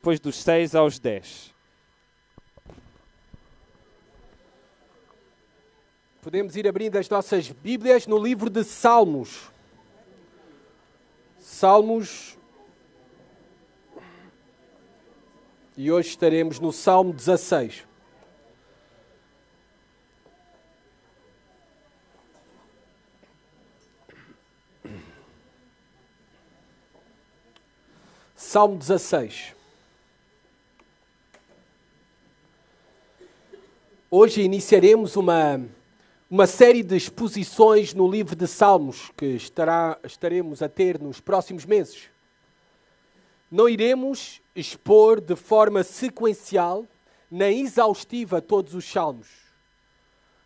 depois dos 6 aos 10. Podemos ir abrindo as nossas Bíblias no livro de Salmos. Salmos. E hoje estaremos no Salmo 16. Salmo 16. Hoje iniciaremos uma série de exposições no livro de Salmos que estaremos a ter nos próximos meses. Não iremos expor de forma sequencial nem exaustiva todos os salmos.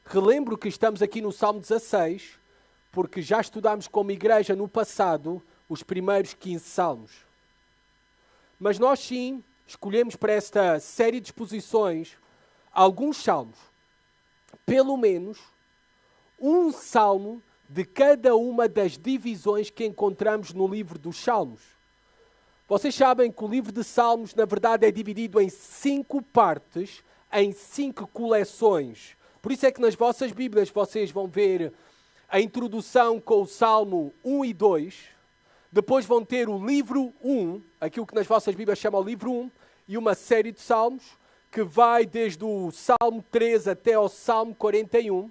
Relembro que estamos aqui no Salmo 16 porque já estudámos como igreja no passado os primeiros 15 salmos. Mas nós sim escolhemos para esta série de exposições alguns salmos, pelo menos um salmo de cada uma das divisões que encontramos no livro dos Salmos. Vocês sabem que o livro de Salmos, na verdade, é dividido em 5 partes, em 5 coleções. Por isso é que nas vossas Bíblias vocês vão ver a introdução com o Salmo 1 e 2. Depois vão ter o livro 1, aquilo que nas vossas Bíblias chama o livro 1, e uma série de salmos que vai desde o Salmo 3 até ao Salmo 41.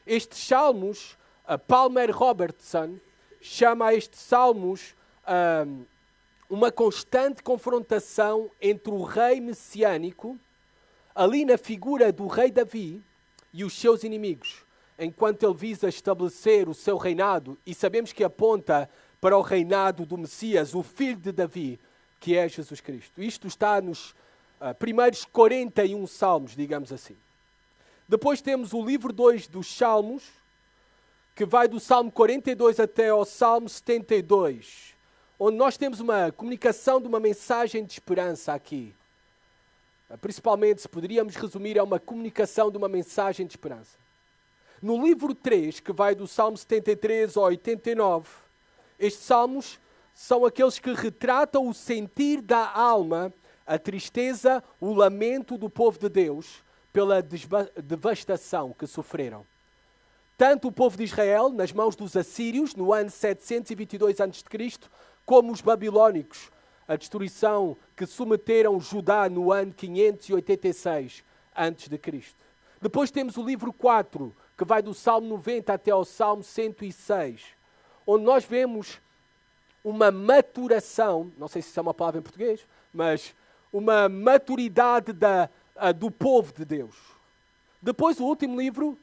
Estes salmos, a Palmer Robertson chama a estes salmos uma constante confrontação entre o rei messiânico, ali na figura do rei Davi, e os seus inimigos, enquanto ele visa estabelecer o seu reinado, e sabemos que aponta para o reinado do Messias, o filho de Davi, que é Jesus Cristo. Isto está nos primeiros 41 salmos, digamos assim. Depois temos o livro 2 dos Salmos, que vai do Salmo 42 até ao Salmo 72, onde nós temos uma comunicação de uma mensagem de esperança aqui. Principalmente, se poderíamos resumir, é uma comunicação de uma mensagem de esperança. No livro 3, que vai do Salmo 73 ao 89, estes salmos são aqueles que retratam o sentir da alma, a tristeza, o lamento do povo de Deus pela devastação que sofreram. Tanto o povo de Israel, nas mãos dos assírios, no ano 722 a.C., como os babilônicos, a destruição que submeteram Judá no ano 586 a.C. Depois temos o livro 4, que vai do Salmo 90 até ao Salmo 106, onde nós vemos uma maturação, não sei se isso é uma palavra em português, mas uma maturidade do povo de Deus. Depois o último livro,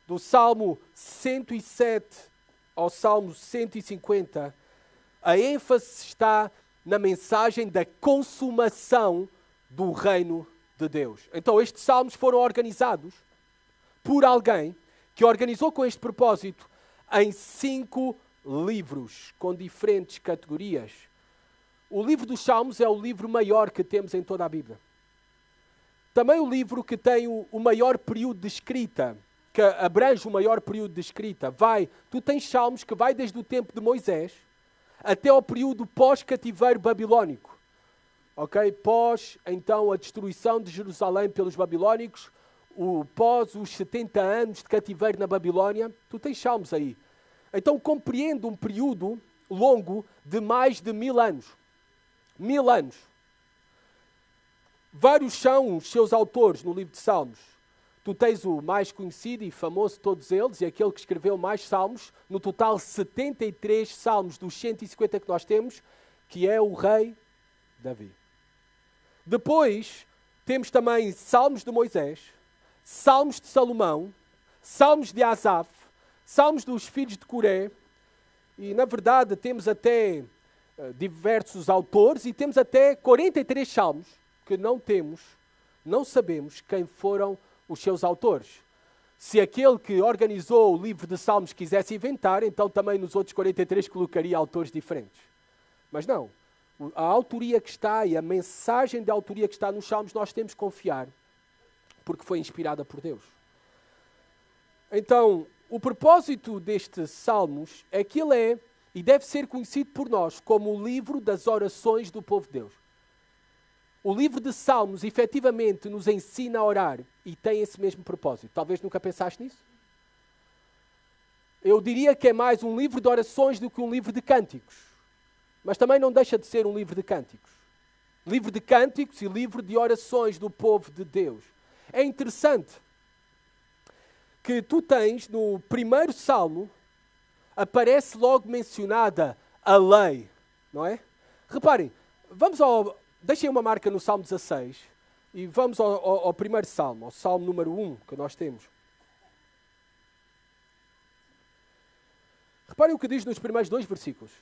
do Salmo 107 ao Salmo 150, a ênfase está na mensagem da consumação do reino de Deus. Então estes salmos foram organizados por alguém que organizou com este propósito em 5 livros com diferentes categorias. O livro dos Salmos é o livro maior que temos em toda a Bíblia. Também o livro que tem o maior período de escrita, que abrange o maior período de escrita. Tu tens Salmos que vai desde o tempo de Moisés até ao período pós-cativeiro babilônico. Ok? Pós, então, a destruição de Jerusalém pelos babilônicos, pós os 70 anos de cativeiro na Babilónia, tu tens Salmos aí. Então compreende um período longo de mais de 1000 anos. 1000 anos. Vários são os seus autores no livro de Salmos. Tu tens o mais conhecido e famoso de todos eles, e aquele que escreveu mais salmos, no total 73 salmos dos 150 que nós temos, que é o rei Davi. Depois temos também salmos de Moisés, salmos de Salomão, salmos de Asaf, salmos dos filhos de Coré, e na verdade temos até diversos autores, e temos até 43 salmos que não sabemos quem foram os seus autores. Se aquele que organizou o livro de Salmos quisesse inventar, então também nos outros 43 colocaria autores diferentes. Mas não. A autoria que está e a mensagem de autoria que está nos Salmos nós temos que confiar, porque foi inspirada por Deus. Então, o propósito destes Salmos é que ele é e deve ser conhecido por nós como o livro das orações do povo de Deus. O livro de Salmos, efetivamente, nos ensina a orar e tem esse mesmo propósito. Talvez nunca pensaste nisso? Eu diria que é mais um livro de orações do que um livro de cânticos. Mas também não deixa de ser um livro de cânticos. Livro de cânticos e livro de orações do povo de Deus. É interessante que tu tens, no primeiro salmo, aparece logo mencionada a lei, não é? Reparem, deixem uma marca no Salmo 16 e vamos ao primeiro salmo, ao salmo número 1 que nós temos. Reparem o que diz nos primeiros 2 versículos.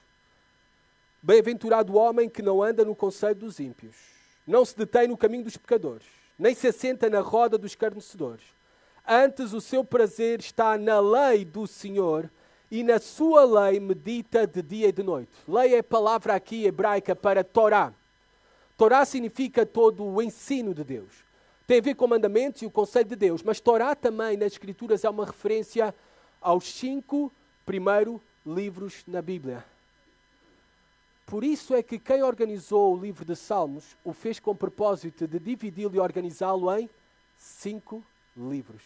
Bem-aventurado o homem que não anda no conselho dos ímpios, não se detém no caminho dos pecadores, nem se assenta na roda dos escarnecedores. Antes o seu prazer está na lei do Senhor e na sua lei medita de dia e de noite. Lei é a palavra aqui hebraica para Torá. Torá significa todo o ensino de Deus. Tem a ver com mandamentos e o conselho de Deus, mas Torá também nas Escrituras é uma referência aos 5 primeiros livros na Bíblia. Por isso é que quem organizou o livro de Salmos o fez com o propósito de dividi-lo e organizá-lo em 5 livros.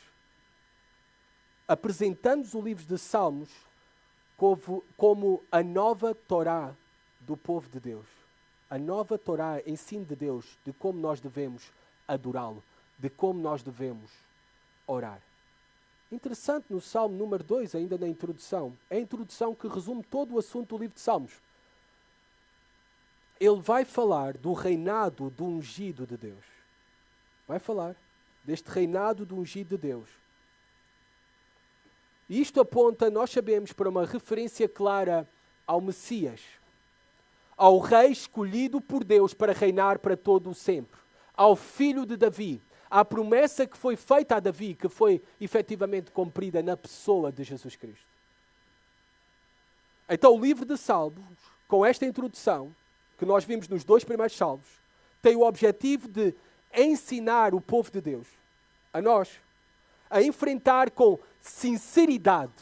Apresentando-nos o livro de Salmos como a nova Torá do povo de Deus. A nova Torá, ensino de Deus, de como nós devemos adorá-lo, de como nós devemos orar. Interessante no Salmo número 2, ainda na introdução, é a introdução que resume todo o assunto do livro de Salmos. Ele vai falar do reinado do ungido de Deus. Vai falar deste reinado do ungido de Deus. E isto aponta, nós sabemos, para uma referência clara ao Messias, ao rei escolhido por Deus para reinar para todo o sempre, ao filho de Davi, à promessa que foi feita a Davi, que foi efetivamente cumprida na pessoa de Jesus Cristo. Então o livro de Salmos, com esta introdução, que nós vimos nos 2 primeiros salmos, tem o objetivo de ensinar o povo de Deus, a nós, a enfrentar com sinceridade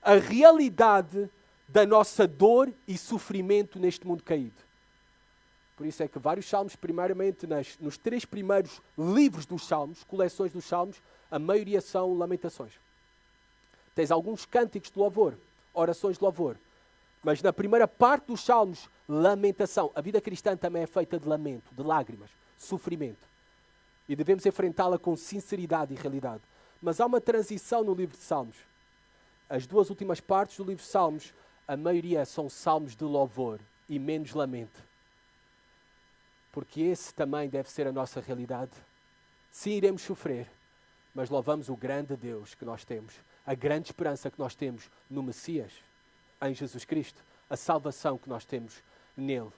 a realidade da nossa dor e sofrimento neste mundo caído. Por isso é que vários salmos, primeiramente nos 3 primeiros livros dos salmos, coleções dos salmos, a maioria são lamentações. Tens alguns cânticos de louvor, orações de louvor, mas na primeira parte dos salmos, lamentação. A vida cristã também é feita de lamento, de lágrimas, sofrimento. E devemos enfrentá-la com sinceridade e realidade. Mas há uma transição no livro de Salmos. As 2 últimas partes do livro de Salmos, a maioria são salmos de louvor e menos lamento. Porque esse também deve ser a nossa realidade. Sim, iremos sofrer, mas louvamos o grande Deus que nós temos, a grande esperança que nós temos no Messias, em Jesus Cristo, a salvação que nós temos nele.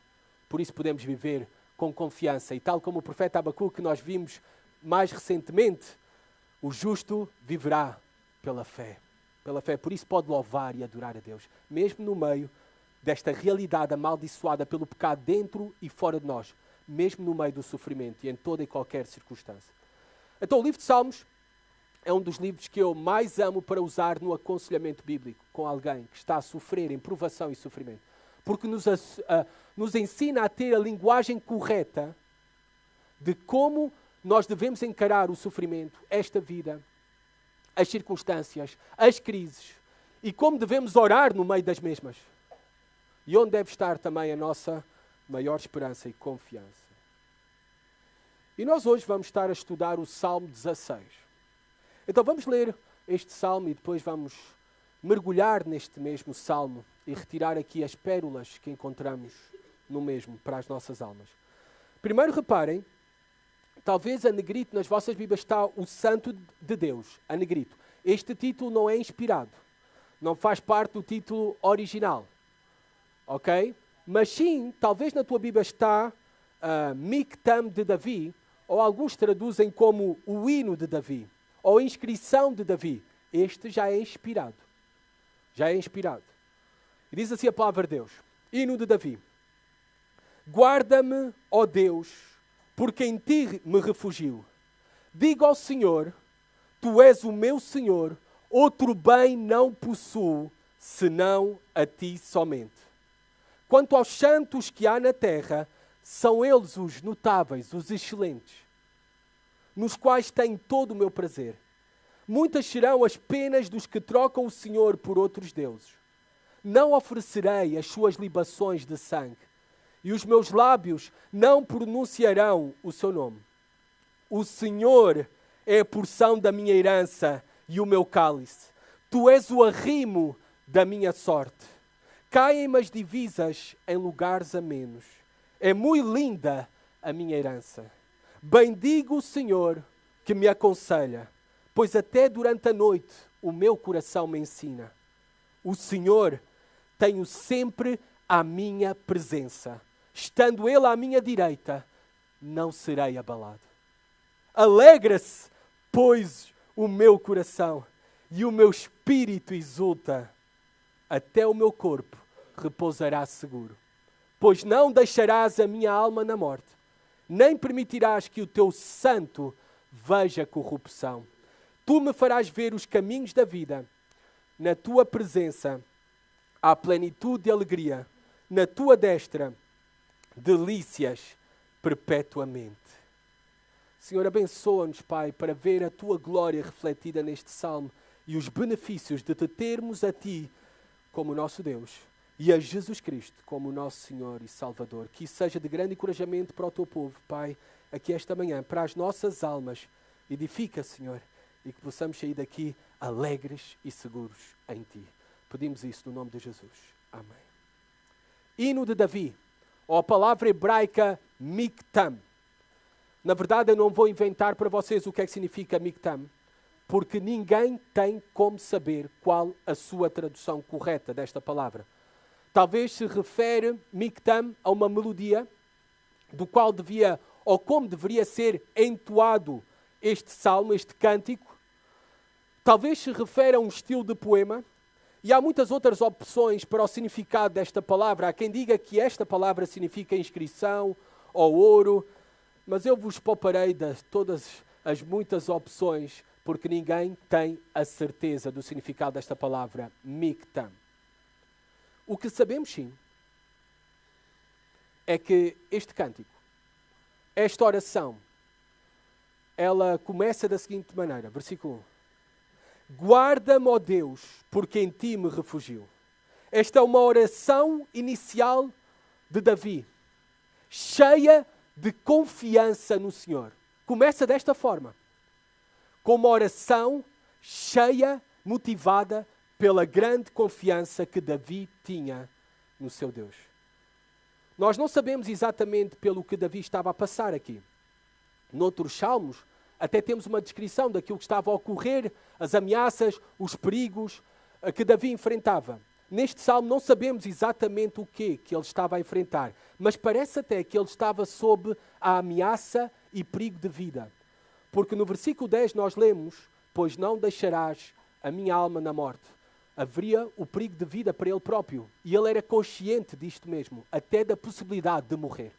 Por isso podemos viver com confiança. E tal como o profeta Abacuque que nós vimos mais recentemente, o justo viverá pela fé. Pela fé. Por isso pode louvar e adorar a Deus, mesmo no meio desta realidade amaldiçoada pelo pecado dentro e fora de nós, mesmo no meio do sofrimento e em toda e qualquer circunstância. Então o livro de Salmos é um dos livros que eu mais amo para usar no aconselhamento bíblico com alguém que está a sofrer em provação e sofrimento. Porque nos ensina a ter a linguagem correta de como nós devemos encarar o sofrimento, esta vida, as circunstâncias, as crises e como devemos orar no meio das mesmas. E onde deve estar também a nossa maior esperança e confiança. E nós hoje vamos estar a estudar o Salmo 16. Então vamos ler este Salmo e depois vamos mergulhar neste mesmo Salmo e retirar aqui as pérolas que encontramos no mesmo para as nossas almas. Primeiro reparem, talvez a negrito nas vossas Bíblias está o Santo de Deus, a negrito. Este título não é inspirado, não faz parte do título original, ok? Mas sim, talvez na tua Bíblia está Miktam de Davi, ou alguns traduzem como o hino de Davi, ou inscrição de Davi. Este já é inspirado. Já é inspirado. E diz assim a palavra de Deus. Hino de Davi. Guarda-me, ó Deus, porque em ti me refugio. Digo ao Senhor, tu és o meu Senhor, outro bem não possuo, senão a ti somente. Quanto aos santos que há na terra, São eles os notáveis, os excelentes, nos quais tenho todo o meu prazer. Muitas serão as penas dos que trocam o Senhor por outros deuses. Não oferecerei as suas libações de sangue, e os meus lábios não pronunciarão o seu nome. O Senhor é a porção da minha herança e o meu cálice. Tu és o arrimo da minha sorte. Caem-me as divisas em lugares amenos. É muito linda a minha herança. Bendigo o Senhor que me aconselha, pois até durante a noite o meu coração me ensina. O Senhor tenho sempre à minha presença. Estando Ele à minha direita, não serei abalado. Alegra-se, pois, o meu coração e o meu espírito exulta. Até o meu corpo repousará seguro. Pois não deixarás a minha alma na morte, nem permitirás que o teu santo veja corrupção. Tu me farás ver os caminhos da vida. Na tua presença há plenitude de alegria. Na tua destra, delícias perpetuamente. Senhor, abençoa-nos, Pai, para ver a tua glória refletida neste salmo e os benefícios de te termos a ti como nosso Deus e a Jesus Cristo como nosso Senhor e Salvador. Que isso seja de grande encorajamento para o teu povo, Pai, aqui esta manhã, para as nossas almas. Edifica, Senhor, e que possamos sair daqui alegres e seguros em Ti. Pedimos isso no nome de Jesus. Amém. Hino de Davi, ou a palavra hebraica Miktam. Na verdade, eu não vou inventar para vocês o que é que significa Miktam, porque ninguém tem como saber qual a sua tradução correta desta palavra. Talvez se refere Miktam a uma melodia do qual devia, ou como deveria ser entoado este salmo, este cântico. Talvez se refere a um estilo de poema. E há muitas outras opções para o significado desta palavra. Há quem diga que esta palavra significa inscrição ou ouro, mas eu vos pouparei de todas as muitas opções, porque ninguém tem a certeza do significado desta palavra, Miktam. O que sabemos sim, é que este cântico, esta oração, ela começa da seguinte maneira, versículo 1. Guarda-me, ó Deus, porque em ti me refugio. Esta é uma oração inicial de Davi, cheia de confiança no Senhor. Começa desta forma, com uma oração cheia, motivada pela grande confiança que Davi tinha no seu Deus. Nós não sabemos exatamente pelo que Davi estava a passar aqui. Noutros salmos, até temos uma descrição daquilo que estava a ocorrer, as ameaças, os perigos que Davi enfrentava. Neste salmo não sabemos exatamente o que ele estava a enfrentar, mas parece até que ele estava sob a ameaça e perigo de vida. Porque no versículo 10 nós lemos, pois não deixarás a minha alma na morte. Haveria o perigo de vida para ele próprio. E ele era consciente disto mesmo, até da possibilidade de morrer.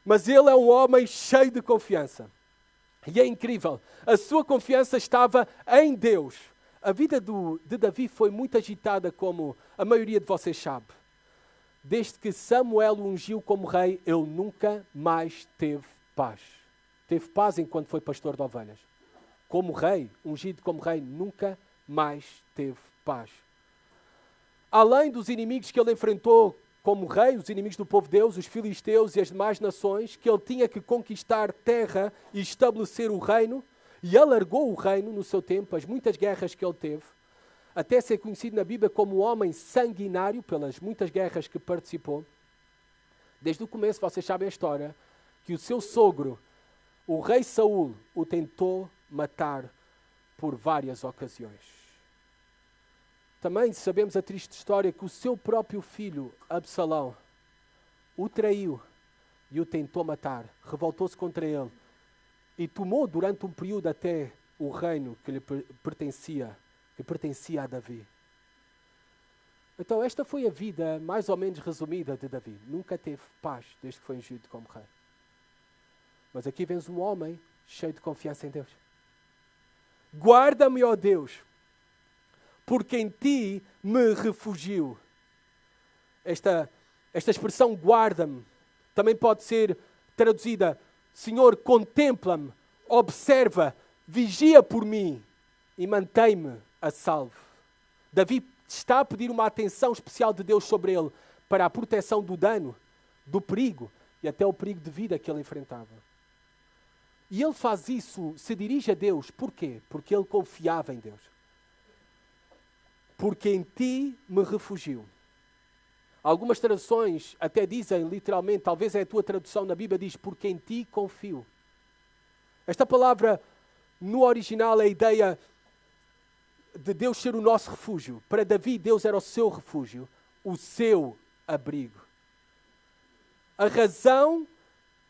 Mas ele é um homem cheio de confiança. E é incrível, a sua confiança estava em Deus. A vida de Davi foi muito agitada, como a maioria de vocês sabe. Desde que Samuel o ungiu como rei, ele nunca mais teve paz. Teve paz enquanto foi pastor de ovelhas. Como rei, ungido como rei, nunca mais teve paz. Além dos inimigos que ele enfrentou como rei, os inimigos do povo de Deus, os filisteus e as demais nações, que ele tinha que conquistar terra e estabelecer o reino, e alargou o reino no seu tempo, as muitas guerras que ele teve, até ser conhecido na Bíblia como um homem sanguinário, pelas muitas guerras que participou. Desde o começo, vocês sabem a história, que o seu sogro, o rei Saul, o tentou matar por várias ocasiões. Também sabemos a triste história que o seu próprio filho, Absalão, o traiu e o tentou matar, revoltou-se contra ele e tomou durante um período até o reino que lhe pertencia a Davi. Então esta foi a vida mais ou menos resumida de Davi. Nunca teve paz desde que foi ungido como rei. Mas aqui vemos um homem cheio de confiança em Deus. Guarda-me, ó Deus, porque em ti me refugio. Esta expressão guarda-me Também pode ser traduzida: Senhor, contempla-me, observa, vigia por mim e mantém-me a salvo. Davi está a pedir uma atenção especial de Deus sobre ele para a proteção do dano, do perigo e até o perigo de vida que ele enfrentava. E ele faz isso, se dirige a Deus. Porquê? Porque ele confiava em Deus. Porque em ti me refugio. Algumas traduções até dizem literalmente, talvez é a tua tradução na Bíblia, diz porque em ti confio. Esta palavra no original é a ideia de Deus ser o nosso refúgio. Para Davi, Deus era o seu refúgio, o seu abrigo. A razão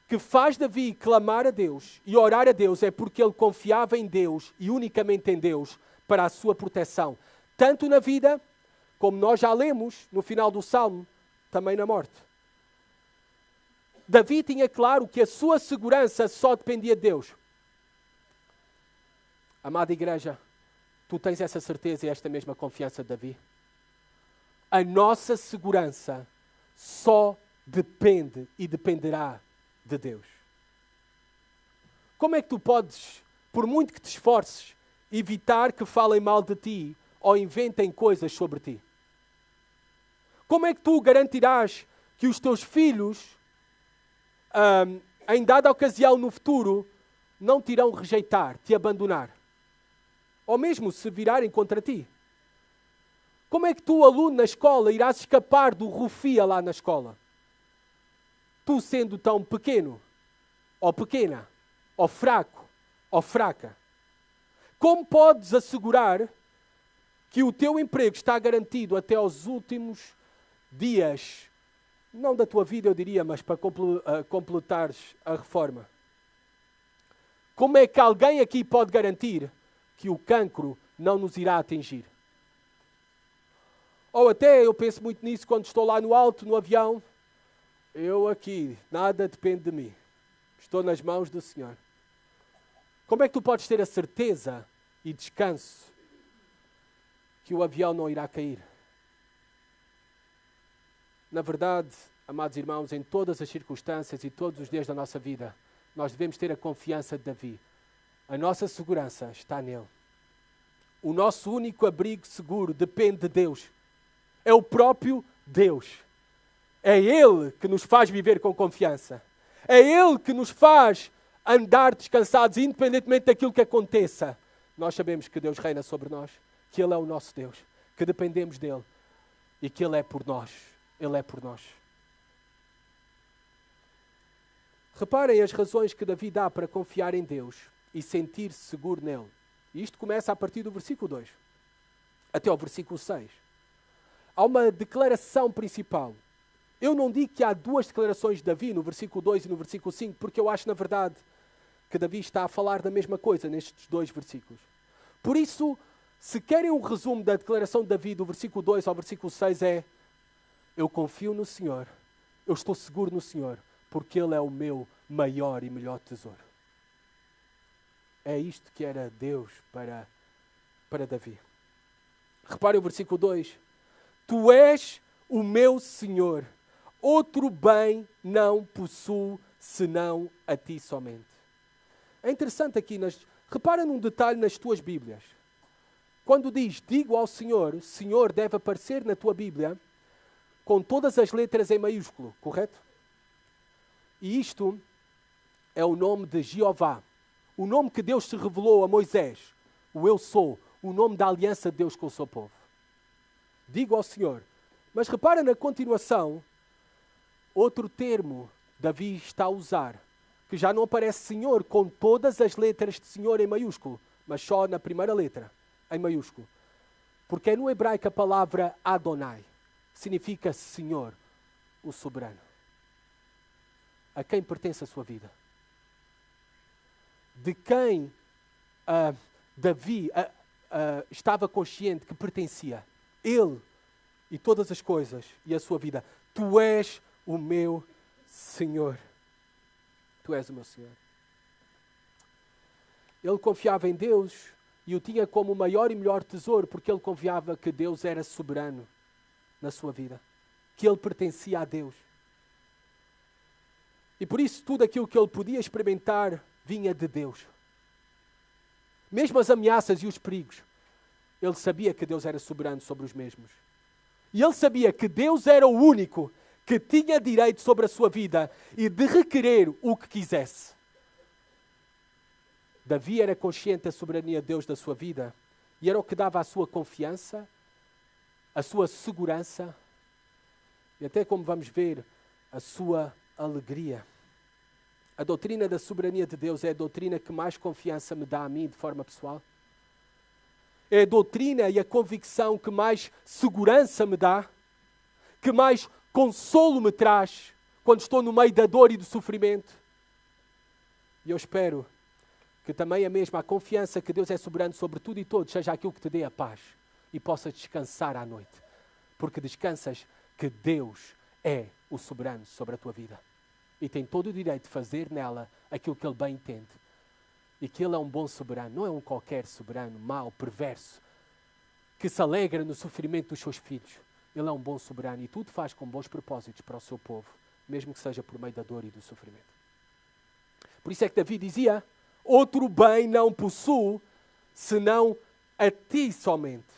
que faz Davi clamar a Deus e orar a Deus é porque ele confiava em Deus e unicamente em Deus para a sua proteção. Tanto na vida, como nós já lemos no final do Salmo, também na morte. Davi tinha claro que a sua segurança só dependia de Deus. Amada igreja, tu tens essa certeza e esta mesma confiança de Davi? A nossa segurança só depende e dependerá de Deus. Como é que tu podes, por muito que te esforces, evitar que falem mal de ti ou inventem coisas sobre ti? Como é que tu garantirás que os teus filhos, em dada ocasião no futuro, não te irão rejeitar, te abandonar? Ou mesmo se virarem contra ti? Como é que tu, aluno na escola, irás escapar do rufia lá na escola? Tu sendo tão pequeno, ou pequena, ou fraco, ou fraca. Como podes assegurar que o teu emprego está garantido até aos últimos dias, não da tua vida eu diria, mas para completares a reforma? Como é que alguém aqui pode garantir que o cancro não nos irá atingir? Ou até eu penso muito nisso quando estou lá no alto, no avião. Eu aqui, nada depende de mim. Estou nas mãos do Senhor. Como é que tu podes ter a certeza e descanso que o avião não irá cair? Na verdade, amados irmãos, em todas as circunstâncias e todos os dias da nossa vida, nós devemos ter a confiança de Davi. A nossa segurança está nele. O nosso único abrigo seguro depende de Deus. É o próprio Deus. É Ele que nos faz viver com confiança. É Ele que nos faz andar descansados, independentemente daquilo que aconteça. Nós sabemos que Deus reina sobre nós, que Ele é o nosso Deus, que dependemos dEle e que Ele é por nós. Ele é por nós. Reparem as razões que Davi dá para confiar em Deus e sentir-se seguro nele. E isto começa a partir do versículo 2 até ao versículo 6. Há uma declaração principal. Eu não digo que há duas declarações de Davi, no versículo 2 e no versículo 5, porque eu acho, na verdade, que Davi está a falar da mesma coisa nestes dois versículos. Por isso, se querem um resumo da declaração de Davi, do versículo 2 ao versículo 6, é: eu confio no Senhor, eu estou seguro no Senhor, porque Ele é o meu maior e melhor tesouro. É isto que era Deus para Davi. Reparem o versículo 2. Tu és o meu Senhor. Outro bem não possuo, senão a ti somente. É interessante aqui, repara num detalhe nas tuas Bíblias. Quando diz, digo ao Senhor, Senhor deve aparecer na tua Bíblia com todas as letras em maiúsculo, correto? E isto é o nome de Jeová. O nome que Deus se revelou a Moisés. O Eu Sou. O nome da aliança de Deus com o seu povo. Digo ao Senhor. Mas repara na continuação, outro termo Davi está a usar, que já não aparece Senhor com todas as letras de Senhor em maiúsculo, mas só na primeira letra, em maiúsculo. Porque é no hebraico a palavra Adonai. Significa Senhor, o soberano. A quem pertence a sua vida? De quem Davi estava consciente que pertencia? Ele e todas as coisas e a sua vida. Tu és o meu Senhor. Tu és o meu Senhor. Ele confiava em Deus e o tinha como o maior e melhor tesouro, porque ele confiava que Deus era soberano na sua vida, que ele pertencia a Deus. E por isso tudo aquilo que ele podia experimentar vinha de Deus. Mesmo as ameaças e os perigos, ele sabia que Deus era soberano sobre os mesmos. E ele sabia que Deus era o único que tinha direito sobre a sua vida e de requerer o que quisesse. Davi era consciente da soberania de Deus da sua vida e era o que dava a sua confiança, a sua segurança e até, como vamos ver, a sua alegria. A doutrina da soberania de Deus é a doutrina que mais confiança me dá a mim de forma pessoal. É a doutrina e a convicção que mais segurança me dá, que mais consolo me traz quando estou no meio da dor e do sofrimento. E eu espero que também a mesma confiança que Deus é soberano sobre tudo e todos seja aquilo que te dê a paz e possas descansar à noite. Porque descansas que Deus é o soberano sobre a tua vida. E tem todo o direito de fazer nela aquilo que Ele bem entende. E que Ele é um bom soberano, não é um qualquer soberano mau, perverso, que se alegra no sofrimento dos seus filhos. Ele é um bom soberano e tudo faz com bons propósitos para o seu povo, mesmo que seja por meio da dor e do sofrimento. Por isso é que Davi dizia, outro bem não possuo, senão a ti somente.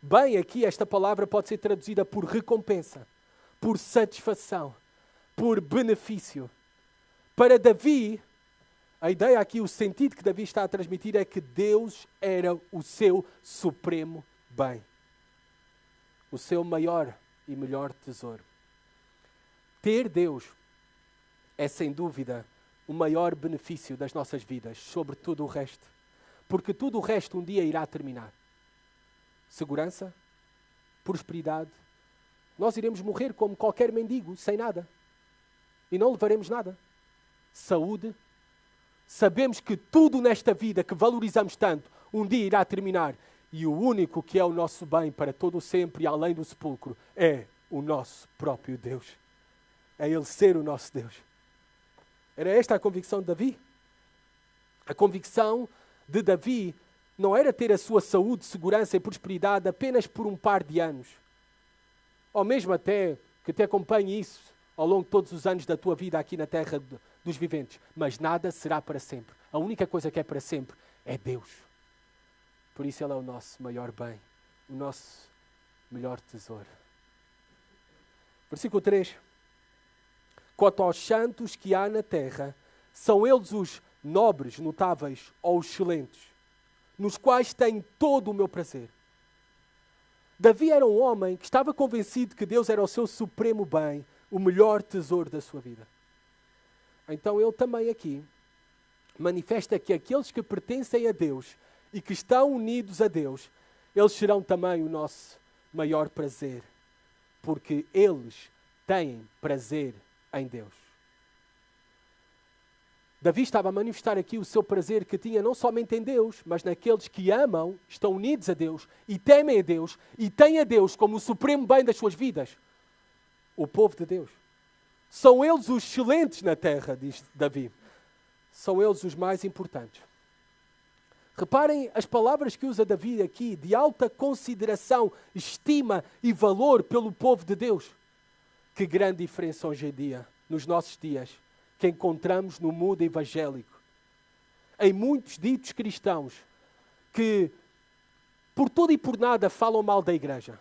Bem, aqui esta palavra pode ser traduzida por recompensa, por satisfação, por benefício. Para Davi, a ideia aqui, o sentido que Davi está a transmitir é que Deus era o seu supremo bem. O seu maior e melhor tesouro. Ter Deus é, sem dúvida, o maior benefício das nossas vidas, sobre tudo o resto. Porque tudo o resto um dia irá terminar. Segurança, prosperidade. Nós iremos morrer como qualquer mendigo, sem nada. E não levaremos nada. Saúde. Sabemos que tudo nesta vida que valorizamos tanto, um dia irá terminar. E o único que é o nosso bem para todo o sempre e além do sepulcro é o nosso próprio Deus. É Ele ser o nosso Deus. Era esta a convicção de Davi? A convicção de Davi não era ter a sua saúde, segurança e prosperidade apenas por um par de anos. Ou mesmo até que te acompanhe isso ao longo de todos os anos da tua vida aqui na terra dos viventes. Mas nada será para sempre. A única coisa que é para sempre é Deus. Por isso Ele é o nosso maior bem, o nosso melhor tesouro. Versículo 3. Quanto aos santos que há na terra, são eles os nobres, notáveis ou excelentes, nos quais tenho todo o meu prazer. Davi era um homem que estava convencido que Deus era o seu supremo bem, o melhor tesouro da sua vida. Então ele também aqui manifesta que aqueles que pertencem a Deus e que estão unidos a Deus, eles serão também o nosso maior prazer, porque eles têm prazer em Deus. Davi estava a manifestar aqui o seu prazer que tinha não somente em Deus, mas naqueles que amam, estão unidos a Deus e temem a Deus e têm a Deus como o supremo bem das suas vidas. O povo de Deus. São eles os excelentes na terra, diz Davi. São eles os mais importantes. Reparem as palavras que usa Davi aqui, de alta consideração, estima e valor pelo povo de Deus. Que grande diferença hoje em dia, nos nossos dias, que encontramos no mundo evangélico. Em muitos ditos cristãos que, por tudo e por nada, falam mal da igreja.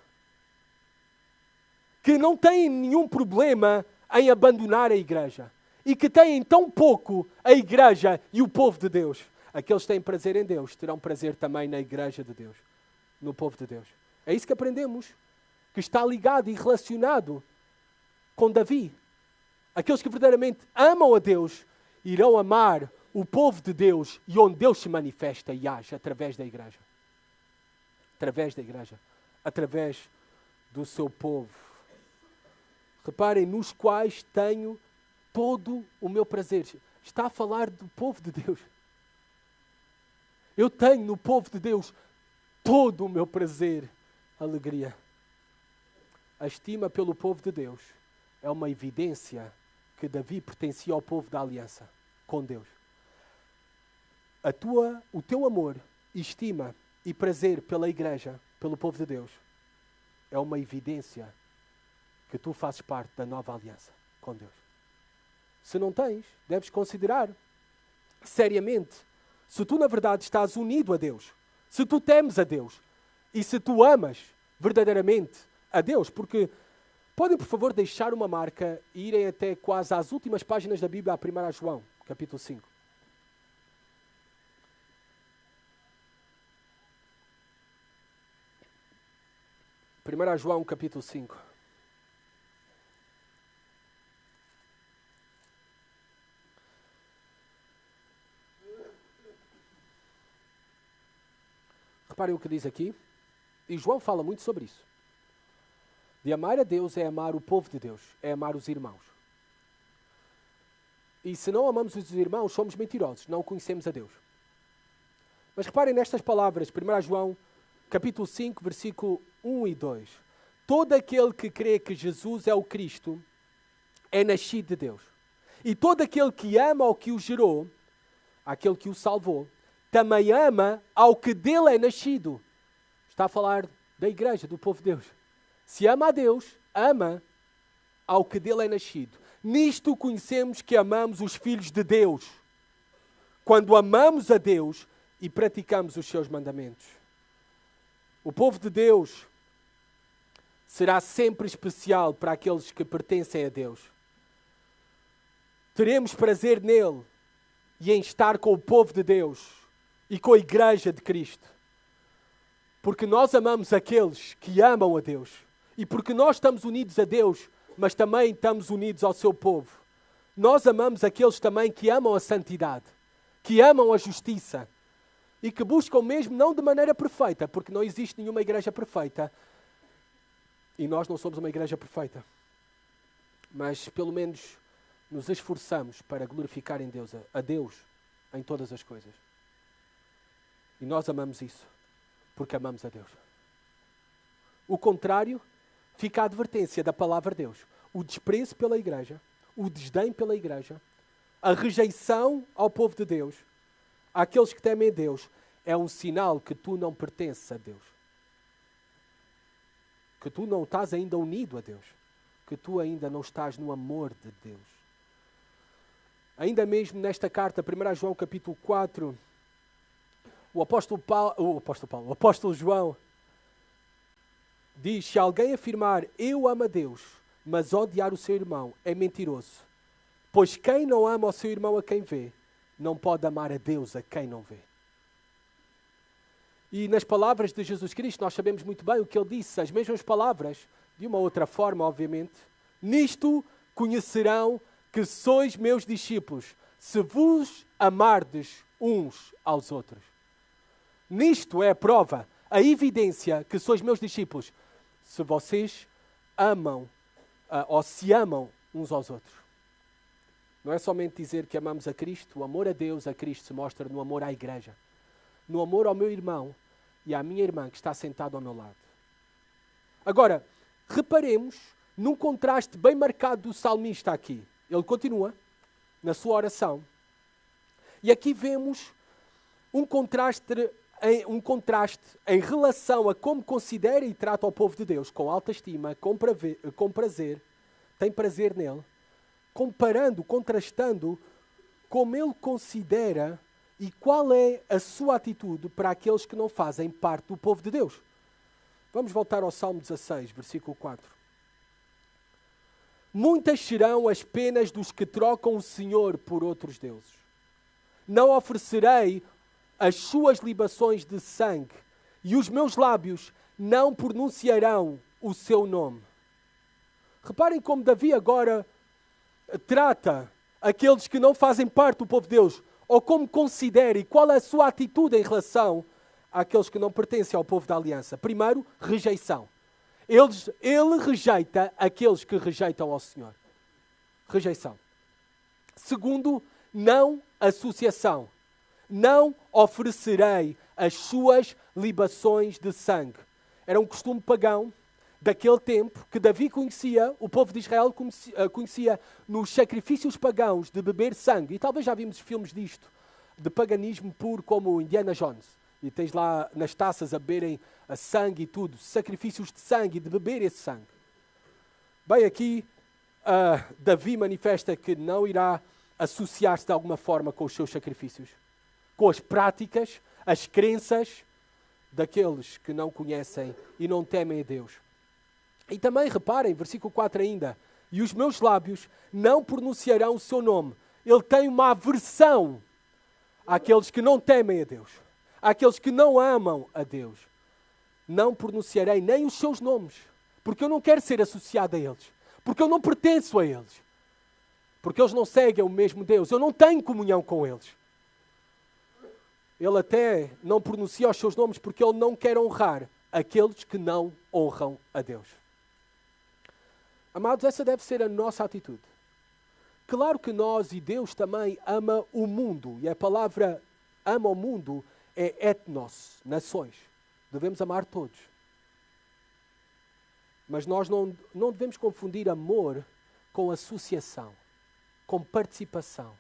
Que não têm nenhum problema em abandonar a igreja. E que têm tão pouco a igreja e o povo de Deus. Aqueles que têm prazer em Deus terão prazer também na igreja de Deus, no povo de Deus. É isso que aprendemos, que está ligado e relacionado com Davi. Aqueles que verdadeiramente amam a Deus irão amar o povo de Deus e onde Deus se manifesta e age através da igreja. Através da igreja. Através do seu povo. Reparem, nos quais tenho todo o meu prazer. Está a falar do povo de Deus. Eu tenho no povo de Deus todo o meu prazer, alegria. A estima pelo povo de Deus é uma evidência que Davi pertencia ao povo da aliança com Deus. O teu amor, estima e prazer pela igreja, pelo povo de Deus, é uma evidência que tu fazes parte da nova aliança com Deus. Se não tens, deves considerar seriamente se tu na verdade estás unido a Deus, se tu temes a Deus e se tu amas verdadeiramente a Deus. Porque podem, por favor, deixar uma marca e irem até quase às últimas páginas da Bíblia, a 1 João, capítulo 5. 1 João, capítulo 5. Reparem o que diz aqui. E João fala muito sobre isso. De amar a Deus é amar o povo de Deus, é amar os irmãos. E se não amamos os irmãos, somos mentirosos, não conhecemos a Deus. Mas reparem nestas palavras, 1 João, capítulo 5, versículo 1 e 2. Todo aquele que crê que Jesus é o Cristo é nascido de Deus. E todo aquele que ama ao que o gerou, aquele que o salvou, também ama ao que dele é nascido. Está a falar da igreja, do povo de Deus. Se ama a Deus, ama ao que dele é nascido. Nisto conhecemos que amamos os filhos de Deus, quando amamos a Deus e praticamos os seus mandamentos. O povo de Deus será sempre especial para aqueles que pertencem a Deus. Teremos prazer nele e em estar com o povo de Deus e com a igreja de Cristo. Porque nós amamos aqueles que amam a Deus. E porque nós estamos unidos a Deus, mas também estamos unidos ao seu povo. Nós amamos aqueles também que amam a santidade, que amam a justiça e que buscam mesmo não de maneira perfeita, porque não existe nenhuma igreja perfeita. E nós não somos uma igreja perfeita. Mas pelo menos nos esforçamos para glorificar em Deus, a Deus em todas as coisas. E nós amamos isso, porque amamos a Deus. O contrário, fica a advertência da palavra de Deus. O desprezo pela igreja, o desdém pela igreja, a rejeição ao povo de Deus, àqueles que temem a Deus, é um sinal que tu não pertences a Deus. Que tu não estás ainda unido a Deus. Que tu ainda não estás no amor de Deus. Ainda mesmo nesta carta, 1 João capítulo 4, o apóstolo João diz: se alguém afirmar eu amo a Deus, mas odiar o seu irmão, é mentiroso. Pois quem não ama o seu irmão a quem vê, não pode amar a Deus a quem não vê. E nas palavras de Jesus Cristo, nós sabemos muito bem o que ele disse, as mesmas palavras, de uma outra forma, obviamente. Nisto conhecerão que sois meus discípulos, se vos amardes uns aos outros. Nisto é a prova, a evidência que sois meus discípulos, se vocês amam ou se amam uns aos outros. Não é somente dizer que amamos a Cristo, o amor a Deus, a Cristo se mostra no amor à igreja, no amor ao meu irmão e à minha irmã que está sentado ao meu lado. Agora, reparemos num contraste bem marcado do salmista aqui. Ele continua na sua oração. E aqui vemos um contraste em relação a como considera e trata o povo de Deus, com alta estima, com prazer, tem prazer nele, comparando, contrastando como ele considera e qual é a sua atitude para aqueles que não fazem parte do povo de Deus. Vamos voltar ao Salmo 16, versículo 4. Muitas serão as penas dos que trocam o Senhor por outros deuses. Não oferecerei as suas libações de sangue, e os meus lábios não pronunciarão o seu nome. Reparem como Davi agora trata aqueles que não fazem parte do povo de Deus, ou como considera e qual é a sua atitude em relação àqueles que não pertencem ao povo da aliança. Primeiro, rejeição. Ele rejeita aqueles que rejeitam ao Senhor. Rejeição. Segundo, não associação. Não oferecerei as suas libações de sangue. Era um costume pagão daquele tempo que Davi conhecia, o povo de Israel conhecia nos sacrifícios pagãos de beber sangue. E talvez já vimos filmes disto, de paganismo puro, como Indiana Jones. E tens lá nas taças a beberem a sangue e tudo, sacrifícios de sangue e de beber esse sangue. Bem, aqui Davi manifesta que não irá associar-se de alguma forma com os seus sacrifícios, com as práticas, as crenças daqueles que não conhecem e não temem a Deus. E também reparem, versículo 4 ainda, e os meus lábios não pronunciarão o seu nome. Ele tem uma aversão àqueles que não temem a Deus, àqueles que não amam a Deus. Não pronunciarei nem os seus nomes, porque eu não quero ser associado a eles, porque eu não pertenço a eles, porque eles não seguem o mesmo Deus, eu não tenho comunhão com eles. Ele até não pronuncia os seus nomes porque ele não quer honrar aqueles que não honram a Deus. Amados, essa deve ser a nossa atitude. Claro que nós e Deus também ama o mundo, e a palavra ama o mundo é etnos, nações. Devemos amar todos. Mas nós não devemos confundir amor com associação, com participação.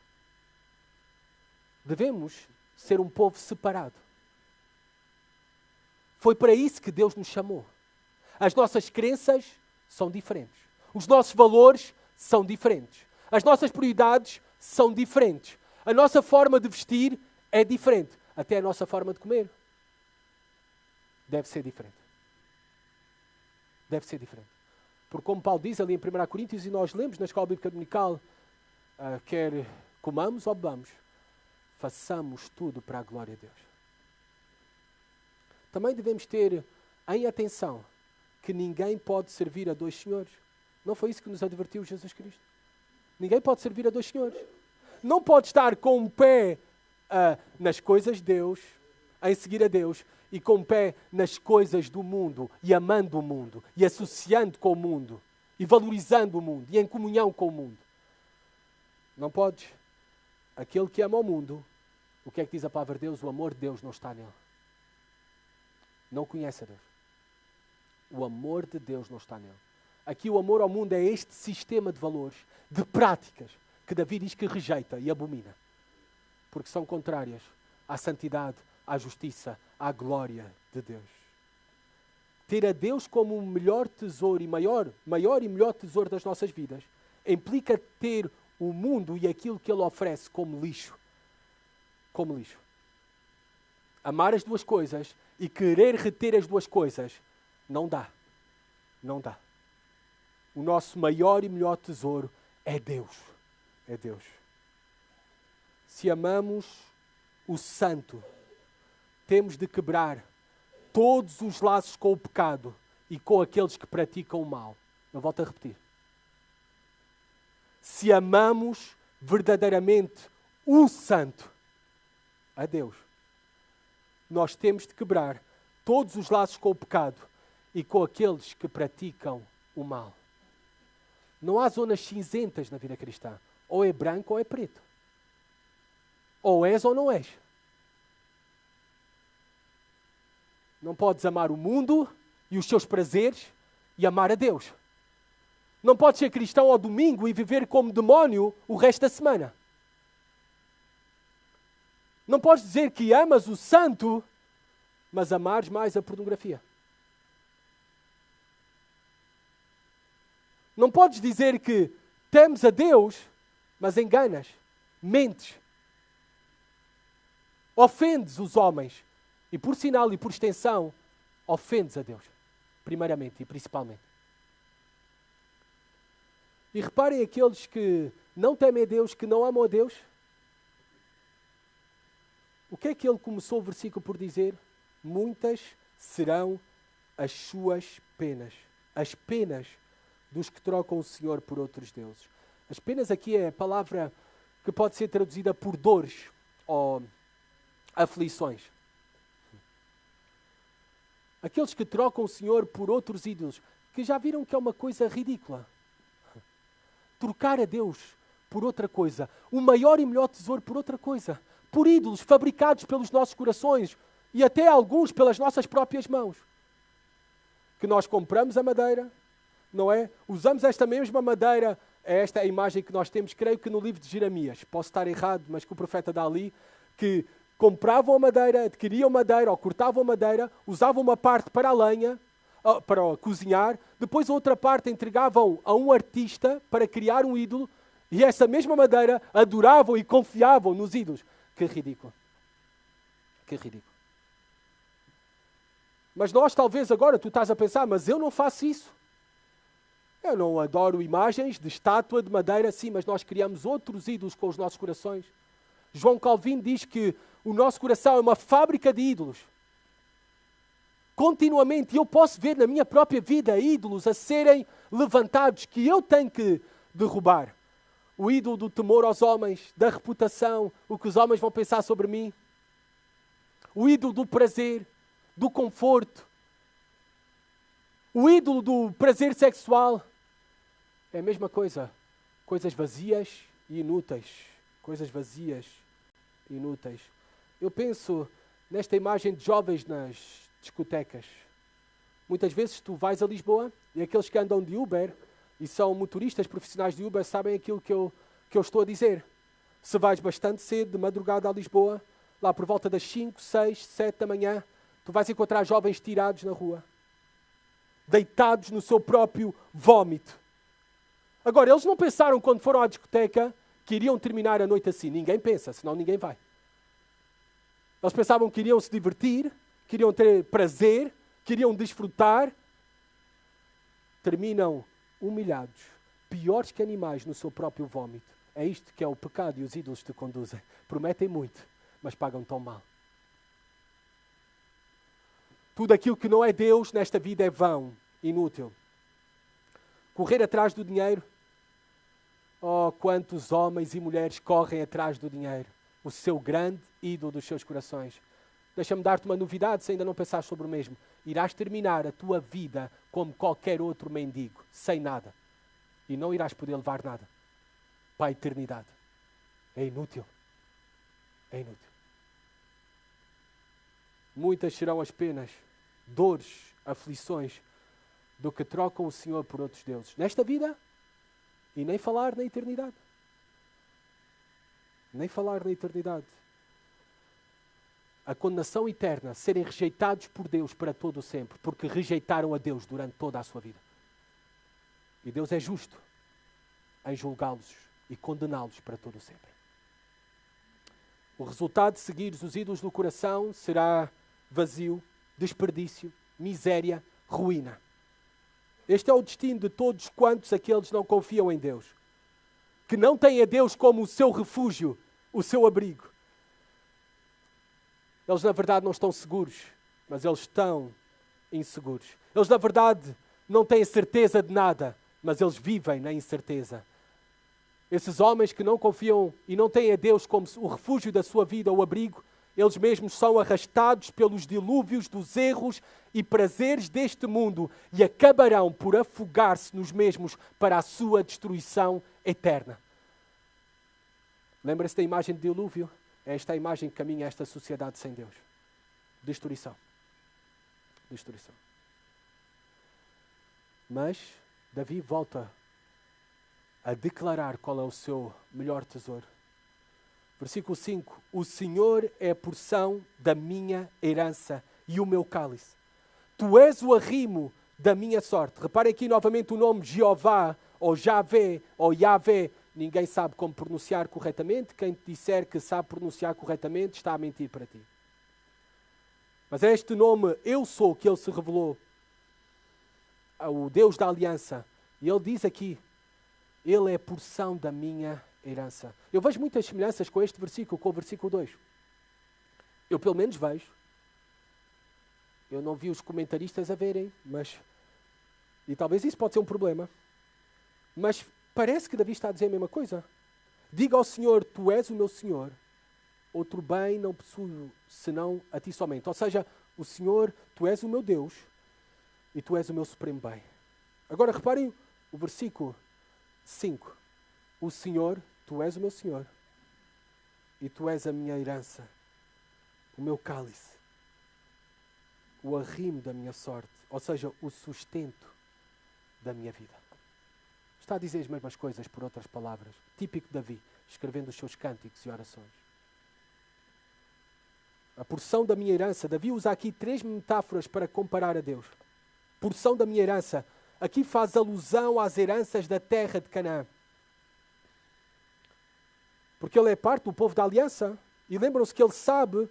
Devemos ser um povo separado. Foi para isso que Deus nos chamou. As nossas crenças são diferentes. Os nossos valores são diferentes. As nossas prioridades são diferentes. A nossa forma de vestir é diferente. Até a nossa forma de comer deve ser diferente. Deve ser diferente. Porque como Paulo diz ali em 1 Coríntios, e nós lemos na Escola Bíblica Dominical, quer comamos ou bebamos, façamos tudo para a glória de Deus. Também devemos ter em atenção que ninguém pode servir a dois senhores. Não foi isso que nos advertiu Jesus Cristo? Ninguém pode servir a dois senhores. Não pode estar com um pé nas coisas de Deus, em seguir a Deus, e com um pé nas coisas do mundo, e amando o mundo, e associando com o mundo, e valorizando o mundo, e em comunhão com o mundo. Não podes. Aquele que ama o mundo, o que é que diz a palavra de Deus? O amor de Deus não está nele. Não conhece a Deus. O amor de Deus não está nele. Aqui o amor ao mundo é este sistema de valores, de práticas, que Davi diz que rejeita e abomina. Porque são contrárias à santidade, à justiça, à glória de Deus. Ter a Deus como o melhor tesouro e maior e melhor tesouro das nossas vidas implica ter o mundo e aquilo que Ele oferece como lixo. Como lixo. Amar as duas coisas e querer reter as duas coisas não dá. Não dá. O nosso maior e melhor tesouro é Deus. É Deus. Se amamos o santo, temos de quebrar todos os laços com o pecado e com aqueles que praticam o mal. Eu volto a repetir. Se amamos verdadeiramente o santo, a Deus, nós temos de quebrar todos os laços com o pecado e com aqueles que praticam o mal. Não há zonas cinzentas na vida cristã. Ou é branco ou é preto. Ou és ou não és. Não podes amar o mundo e os seus prazeres e amar a Deus. Não podes ser cristão ao domingo e viver como demónio o resto da semana. Não podes dizer que amas o santo, mas amares mais a pornografia. Não podes dizer que temes a Deus, mas enganas, mentes, ofendes os homens e, por sinal e por extensão, ofendes a Deus, primeiramente e principalmente. E reparem aqueles que não temem a Deus, que não amam a Deus. O que é que ele começou o versículo por dizer? Muitas serão as suas penas. As penas dos que trocam o Senhor por outros deuses. As penas aqui é a palavra que pode ser traduzida por dores ou aflições. Aqueles que trocam o Senhor por outros ídolos, que já viram que é uma coisa ridícula. Trocar a Deus por outra coisa, o maior e melhor tesouro por outra coisa, por ídolos fabricados pelos nossos corações e até alguns pelas nossas próprias mãos. Que nós compramos a madeira, não é? Usamos esta mesma madeira, esta é a imagem que nós temos, creio que no livro de Jeremias, posso estar errado, mas que o profeta dá ali, que compravam a madeira, adquiriam madeira ou cortavam a madeira, usavam uma parte para a lenha, para cozinhar, depois a outra parte entregavam a um artista para criar um ídolo, e essa mesma madeira adoravam e confiavam nos ídolos. Que ridículo. Que ridículo. Mas nós talvez agora, tu estás a pensar, mas eu não faço isso. Eu não adoro imagens de estátua de madeira, sim, mas nós criamos outros ídolos com os nossos corações. João Calvino diz que o nosso coração é uma fábrica de ídolos. Continuamente, eu posso ver na minha própria vida ídolos a serem levantados que eu tenho que derrubar. O ídolo do temor aos homens, da reputação, o que os homens vão pensar sobre mim. O ídolo do prazer, do conforto. O ídolo do prazer sexual. É a mesma coisa. Coisas vazias e inúteis. Coisas vazias e inúteis. Eu penso nesta imagem de jovens nas discotecas. Muitas vezes tu vais a Lisboa e aqueles que andam de Uber e são motoristas profissionais de Uber sabem aquilo que eu estou a dizer. Se vais bastante cedo, de madrugada a Lisboa, lá por volta das 5, 6, 7 da manhã, tu vais encontrar jovens tirados na rua, deitados no seu próprio vómito. Agora, eles não pensaram quando foram à discoteca que iriam terminar a noite assim. Ninguém pensa, senão ninguém vai. Eles pensavam que iriam se divertir, queriam ter prazer, queriam desfrutar. Terminam humilhados, piores que animais no seu próprio vómito. É isto que é o pecado e os ídolos te conduzem. Prometem muito, mas pagam tão mal. Tudo aquilo que não é Deus nesta vida é vão, inútil. Correr atrás do dinheiro. Oh, quantos homens e mulheres correm atrás do dinheiro. O seu grande ídolo dos seus corações. Deixa-me dar-te uma novidade, se ainda não pensaste sobre o mesmo. Irás terminar a tua vida como qualquer outro mendigo, sem nada. E não irás poder levar nada para a eternidade. É inútil. É inútil. Muitas serão as penas, dores, aflições, do que trocam o Senhor por outros deuses. Nesta vida, e nem falar na eternidade. Nem falar na eternidade. A condenação eterna, serem rejeitados por Deus para todo o sempre, porque rejeitaram a Deus durante toda a sua vida. E Deus é justo em julgá-los e condená-los para todo o sempre. O resultado de seguires os ídolos do coração será vazio, desperdício, miséria, ruína. Este é o destino de todos quantos aqueles não confiam em Deus, que não têm a Deus como o seu refúgio, o seu abrigo. Eles, na verdade, não estão seguros, mas eles estão inseguros. Eles, na verdade, não têm certeza de nada, mas eles vivem na incerteza. Esses homens que não confiam e não têm a Deus como o refúgio da sua vida, o abrigo, eles mesmos são arrastados pelos dilúvios dos erros e prazeres deste mundo e acabarão por afogar-se nos mesmos para a sua destruição eterna. Lembra-se da imagem de dilúvio? É esta imagem que caminha esta sociedade sem Deus. Destruição. Destruição. Mas Davi volta a declarar qual é o seu melhor tesouro. Versículo 5. O Senhor é a porção da minha herança e o meu cálice. Tu és o arrimo da minha sorte. Reparem aqui novamente o nome Jeová, ou Javé, ou Yahvé. Ninguém sabe como pronunciar corretamente. Quem te disser que sabe pronunciar corretamente está a mentir para ti. Mas é este nome, Eu Sou, que ele se revelou, o Deus da aliança. E ele diz aqui, Ele é a porção da minha herança. Eu vejo muitas semelhanças com este versículo, com o versículo 2. Eu pelo menos vejo. Eu não vi os comentaristas a verem, mas... E talvez isso pode ser um problema. Mas parece que Davi está a dizer a mesma coisa. Diga ao Senhor, Tu és o meu Senhor. Outro bem não possuo, senão a Ti somente. Ou seja, o Senhor, Tu és o meu Deus e Tu és o meu supremo bem. Agora reparem o versículo 5. O Senhor, Tu és o meu Senhor e Tu és a minha herança, o meu cálice, o arrimo da minha sorte, ou seja, o sustento da minha vida. Está a dizer as mesmas coisas por outras palavras. Típico de Davi, escrevendo os seus cânticos e orações. A porção da minha herança. Davi usa aqui 3 metáforas para comparar a Deus. porção da minha herança. Aqui faz alusão às heranças da terra de Canaã. Porque ele é parte do povo da aliança. E lembram-se que ele sabe,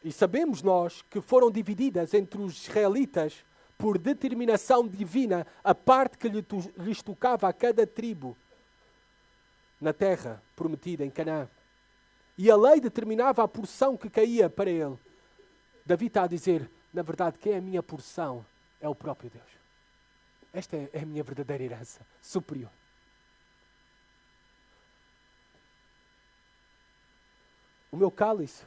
e sabemos nós, que foram divididas entre os israelitas por determinação divina a parte que lhes tocava a cada tribo na terra prometida em Canaã. E a lei determinava a porção que caía para ele. Davi está a dizer, na verdade, quem é a minha porção é o próprio Deus. Esta é a minha verdadeira herança superior. O meu cálice.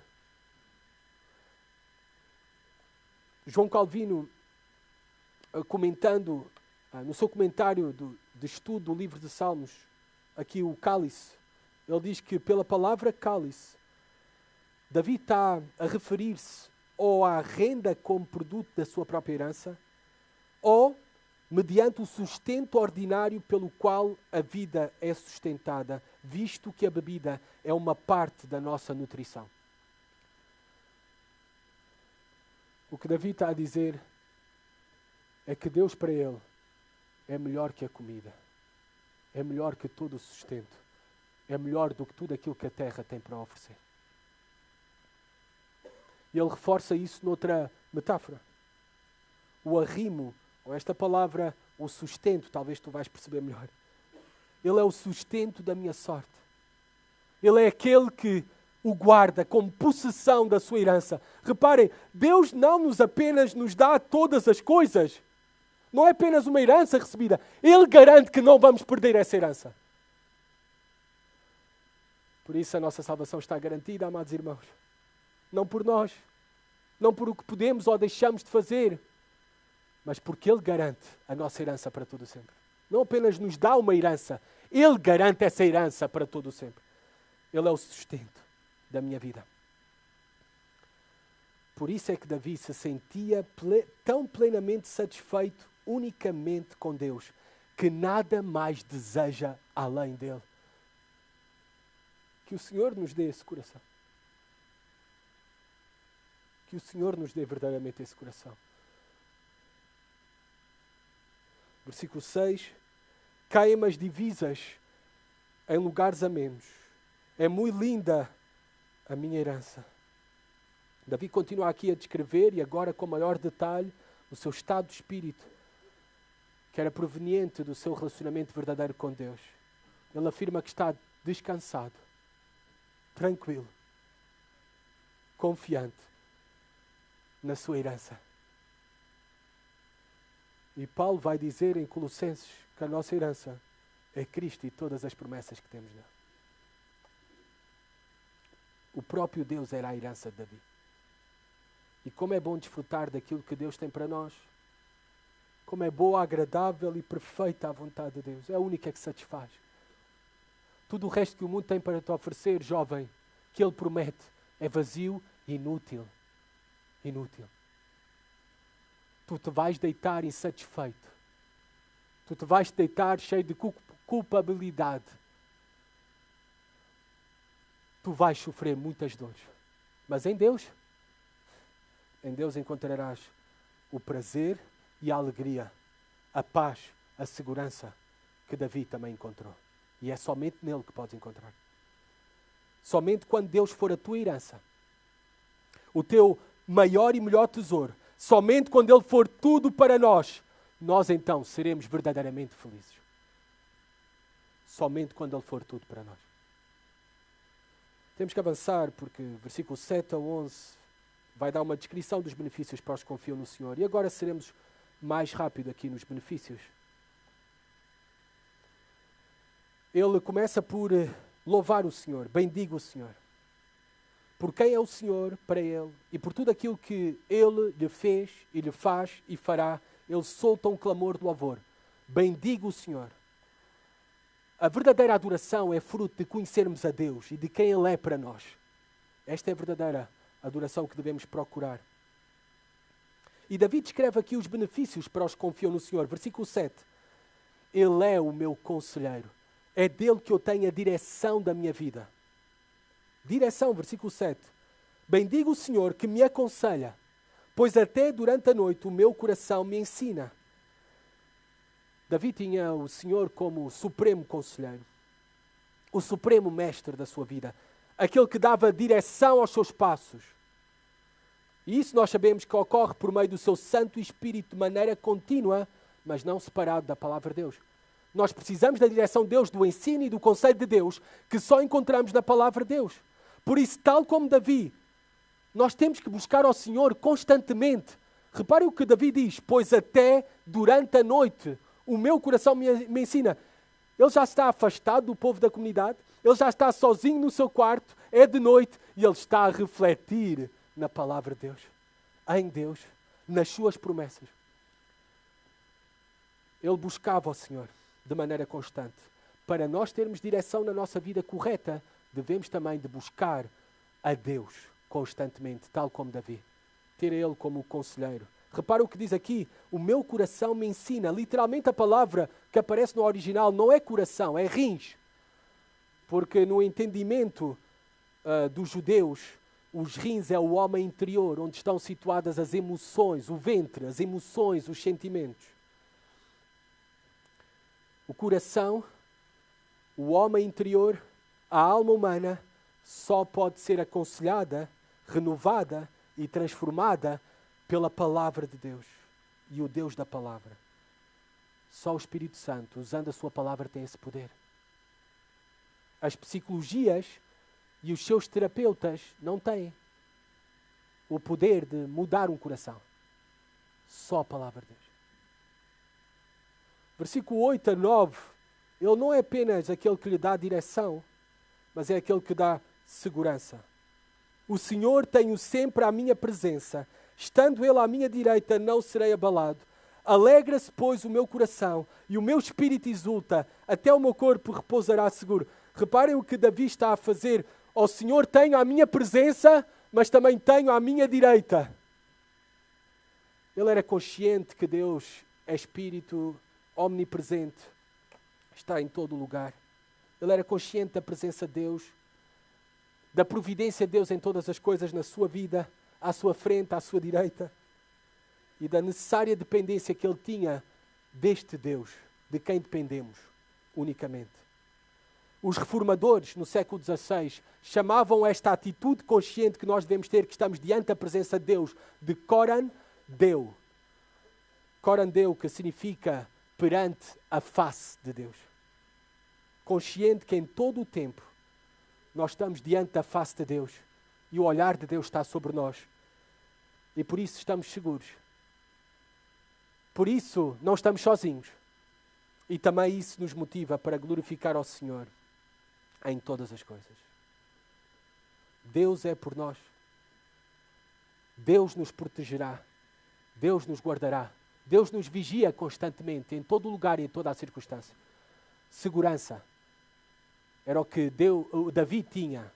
João Calvino, comentando, no seu comentário de estudo do livro de Salmos, aqui o cálice, ele diz que pela palavra cálice, Davi está a referir-se ou à renda como produto da sua própria herança, ou mediante o sustento ordinário pelo qual a vida é sustentada, visto que a bebida é uma parte da nossa nutrição. O que Davi está a dizer é que Deus para ele é melhor que a comida, é melhor que todo o sustento, é melhor do que tudo aquilo que a terra tem para oferecer. E ele reforça isso noutra metáfora. O arrimo, ou esta palavra, o sustento, talvez tu vais perceber melhor. Ele é o sustento da minha sorte. Ele é aquele que o guarda como possessão da sua herança. Reparem, Deus não nos apenas nos dá todas as coisas. Não é apenas uma herança recebida. Ele garante que não vamos perder essa herança. Por isso a nossa salvação está garantida, amados irmãos. Não por nós, não por o que podemos ou deixamos de fazer, mas porque Ele garante a nossa herança para todo o sempre. Não apenas nos dá uma herança, Ele garante essa herança para todo o sempre. Ele é o sustento da minha vida. Por isso é que Davi se sentia tão plenamente satisfeito unicamente com Deus, que nada mais deseja além dele. Que o Senhor nos dê esse coração. Que o Senhor nos dê verdadeiramente esse coração. Versículo 6. Caem as divisas em lugares amenos. É muito linda a minha herança. Davi continua aqui a descrever, e agora com maior detalhe, o seu estado de espírito, que era proveniente do seu relacionamento verdadeiro com Deus. Ele afirma que está descansado, tranquilo, confiante na sua herança. E Paulo vai dizer em Colossenses que a nossa herança é Cristo e todas as promessas que temos nele. O próprio Deus era a herança de Davi. E como é bom desfrutar daquilo que Deus tem para nós. Como é boa, agradável e perfeita a vontade de Deus. É a única que satisfaz. Tudo o resto que o mundo tem para te oferecer, jovem, que Ele promete, é vazio e inútil. Inútil. Tu te vais deitar insatisfeito. Tu te vais deitar cheio de culpabilidade. Tu vais sofrer muitas dores. Mas em Deus encontrarás o prazer e a alegria, a paz, a segurança que Davi também encontrou. E é somente nele que podes encontrar. Somente quando Deus for a tua herança, o teu maior e melhor tesouro, somente quando Ele for tudo para nós, nós então seremos verdadeiramente felizes. Somente quando Ele for tudo para nós. Temos que avançar porque versículo 7 a 11 vai dar uma descrição dos benefícios para os que confiam no Senhor. E agora seremos mais rápido aqui nos benefícios. Ele começa por louvar o Senhor, bendiga o Senhor. Por quem é o Senhor para ele e por tudo aquilo que Ele lhe fez e lhe faz e fará, ele solta um clamor de louvor. Bendiga o Senhor. A verdadeira adoração é fruto de conhecermos a Deus e de quem Ele é para nós. Esta é a verdadeira adoração que devemos procurar. E Davi descreve aqui os benefícios para os que confiam no Senhor. Versículo 7. Ele é o meu conselheiro. É dele que eu tenho a direção da minha vida. Direção, versículo 7. Bendigo o Senhor que me aconselha, pois até durante a noite o meu coração me ensina. Davi tinha o Senhor como o supremo conselheiro, o supremo mestre da sua vida, aquele que dava direção aos seus passos. E isso nós sabemos que ocorre por meio do seu Santo Espírito de maneira contínua, mas não separado da palavra de Deus. Nós precisamos da direção de Deus, do ensino e do conselho de Deus, que só encontramos na palavra de Deus. Por isso, tal como Davi, nós temos que buscar ao Senhor constantemente. Reparem o que Davi diz: pois até durante a noite o meu coração me ensina. Ele já está afastado do povo da comunidade, ele já está sozinho no seu quarto, é de noite, e ele está a refletir na palavra de Deus, em Deus, nas suas promessas. Ele buscava o Senhor de maneira constante. Para nós termos direção na nossa vida correta, devemos também de buscar a Deus constantemente, tal como Davi. Ter Ele como o conselheiro. Repara o que diz aqui: o meu coração me ensina. Literalmente a palavra que aparece no original não é coração, é rins. Porque no entendimento dos judeus, os rins é o homem interior, onde estão situadas as emoções, o ventre, as emoções, os sentimentos. O coração, o homem interior, a alma humana, só pode ser aconselhada, renovada e transformada pela palavra de Deus e o Deus da palavra. Só o Espírito Santo, usando a sua palavra, tem esse poder. As psicologias e os seus terapeutas não têm o poder de mudar um coração. Só a palavra de Deus. Versículo 8 a 9, ele não é apenas aquele que lhe dá direção, mas é aquele que dá segurança. O Senhor tem-o sempre à minha presença. Estando Ele à minha direita, não serei abalado. Alegra-se, pois, o meu coração, e o meu espírito exulta. Até o meu corpo repousará seguro. Reparem o que Davi está a fazer. O Senhor tenho à minha presença, mas também tenho à minha direita. Ele era consciente que Deus é Espírito omnipresente. Está em todo lugar. Ele era consciente da presença de Deus, da providência de Deus em todas as coisas na sua vida, à sua frente, à sua direita, e da necessária dependência que ele tinha deste Deus, de quem dependemos unicamente. Os reformadores, no século XVI, chamavam esta atitude consciente que nós devemos ter, que estamos diante da presença de Deus, de Coran Deu. Coran Deu, que significa perante a face de Deus. Consciente que em todo o tempo nós estamos diante da face de Deus e o olhar de Deus está sobre nós. E por isso estamos seguros. Por isso não estamos sozinhos. E também isso nos motiva para glorificar ao Senhor em todas as coisas. Deus é por nós. Deus nos protegerá. Deus nos guardará. Deus nos vigia constantemente, em todo lugar e em toda a circunstância. Segurança. Era o que Davi tinha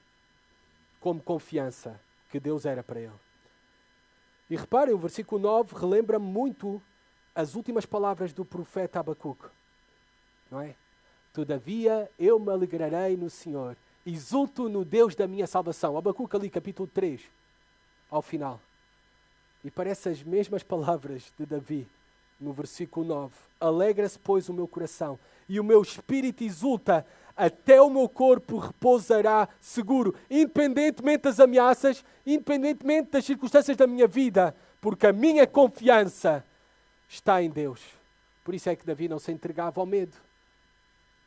como confiança que Deus era para ele. E reparem, o versículo 9 relembra muito as últimas palavras do profeta Abacuque. Não é? Todavia eu me alegrarei no Senhor, exulto no Deus da minha salvação. Abacuque ali, capítulo 3, ao final. E parece as mesmas palavras de Davi no versículo 9. Alegra-se, pois, o meu coração, e o meu espírito exulta, até o meu corpo repousará seguro, independentemente das ameaças, independentemente das circunstâncias da minha vida, porque a minha confiança está em Deus. Por isso é que Davi não se entregava ao medo,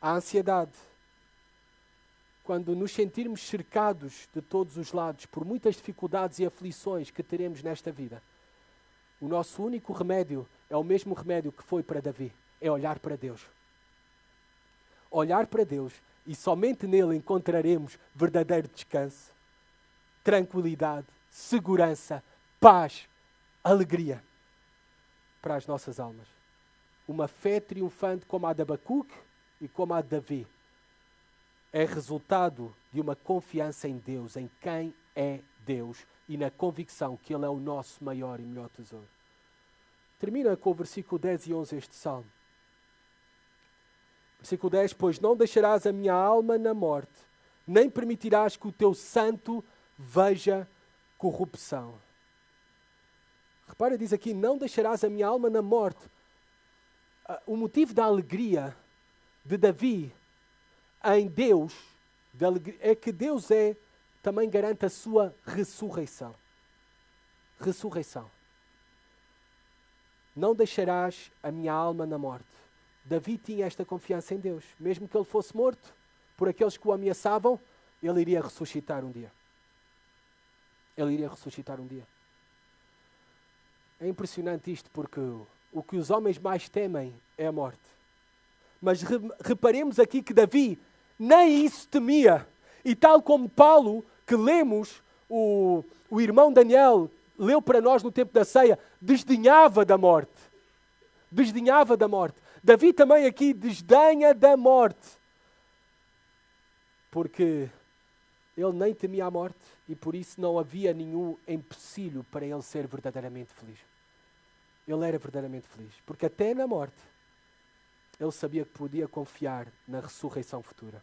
à ansiedade. Quando nos sentirmos cercados de todos os lados por muitas dificuldades e aflições que teremos nesta vida, o nosso único remédio é o mesmo remédio que foi para Davi, é olhar para Deus. Olhar para Deus, e somente nele encontraremos verdadeiro descanso, tranquilidade, segurança, paz, alegria para as nossas almas. Uma fé triunfante como a de Abacuque e como a de Davi é resultado de uma confiança em Deus, em quem é Deus e na convicção que Ele é o nosso maior e melhor tesouro. Termina com o versículo 10 e 11 este salmo. Versículo 10, pois não deixarás a minha alma na morte, nem permitirás que o teu santo veja corrupção. Repara, diz aqui, não deixarás a minha alma na morte. o motivo da alegria de Davi em Deus é que Deus também garante a sua ressurreição. Ressurreição. Não deixarás a minha alma na morte. Davi tinha esta confiança em Deus. Mesmo que ele fosse morto por aqueles que o ameaçavam, ele iria ressuscitar um dia. Ele iria ressuscitar um dia. É impressionante isto, porque o que os homens mais temem é a morte. Mas reparemos aqui que Davi nem isso temia. E tal como Paulo, que lemos, o irmão Daniel leu para nós no tempo da ceia, desdenhava da morte. Desdenhava da morte. Davi também aqui desdenha da morte. Porque ele nem temia a morte e por isso não havia nenhum empecilho para ele ser verdadeiramente feliz. Ele era verdadeiramente feliz. Porque até na morte, ele sabia que podia confiar na ressurreição futura.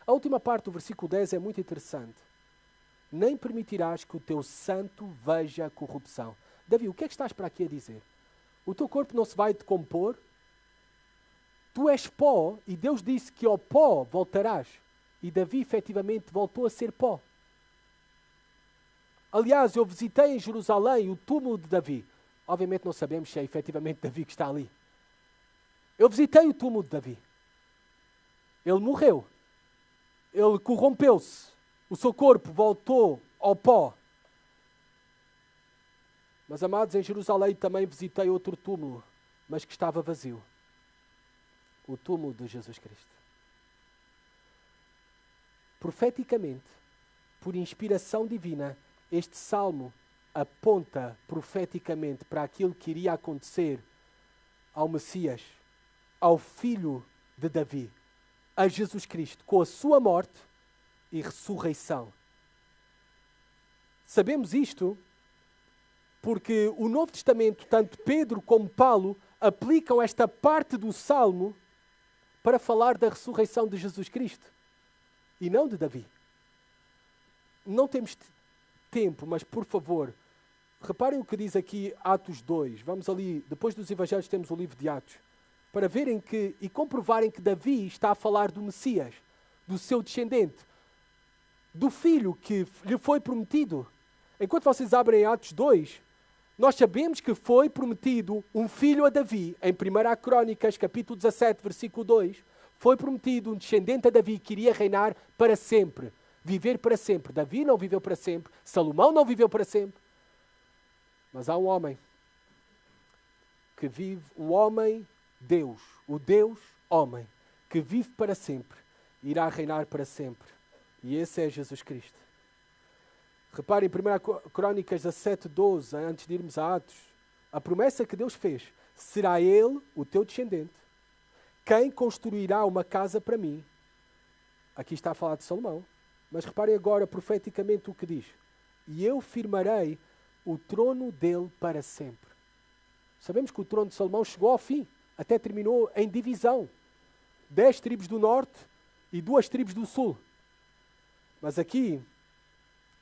A última parte do versículo 10 é muito interessante. Nem permitirás que o teu santo veja a corrupção. Davi, o que é que estás para aqui a dizer? O teu corpo não se vai decompor? Tu és pó e Deus disse que ao pó voltarás. E Davi efetivamente voltou a ser pó. Aliás, eu visitei em Jerusalém o túmulo de Davi. Obviamente não sabemos se é efetivamente Davi que está ali. Eu visitei o túmulo de Davi. Ele morreu. Ele corrompeu-se. O seu corpo voltou ao pó. Mas, amados, em Jerusalém também visitei outro túmulo, mas que estava vazio. O túmulo de Jesus Cristo. Profeticamente, por inspiração divina, este salmo aponta profeticamente para aquilo que iria acontecer ao Messias, ao Filho de Davi, a Jesus Cristo, com a sua morte e ressurreição. Sabemos isto porque o Novo Testamento, tanto Pedro como Paulo, aplicam esta parte do salmo para falar da ressurreição de Jesus Cristo e não de Davi. Não temos tempo, mas por favor, reparem o que diz aqui Atos 2. Vamos ali, depois dos Evangelhos temos o livro de Atos, para verem e comprovarem que Davi está a falar do Messias, do seu descendente, do filho que lhe foi prometido. Enquanto vocês abrem Atos 2, nós sabemos que foi prometido um filho a Davi. Em 1 Crônicas, capítulo 17, versículo 2, foi prometido um descendente a Davi que iria reinar para sempre, viver para sempre. Davi não viveu para sempre, Salomão não viveu para sempre. Mas há um homem que vive, o homem Deus, o Deus homem, que vive para sempre, irá reinar para sempre. E esse é Jesus Cristo. Reparem, em 1 Crônicas 17, 12, antes de irmos a Atos, a promessa que Deus fez: será Ele, o teu descendente, quem construirá uma casa para mim. Aqui está a falar de Salomão. Mas reparem agora profeticamente o que diz: e eu firmarei o trono dele para sempre. Sabemos que o trono de Salomão chegou ao fim, até terminou em divisão. 10 tribos do norte e 2 tribos do sul. Mas aqui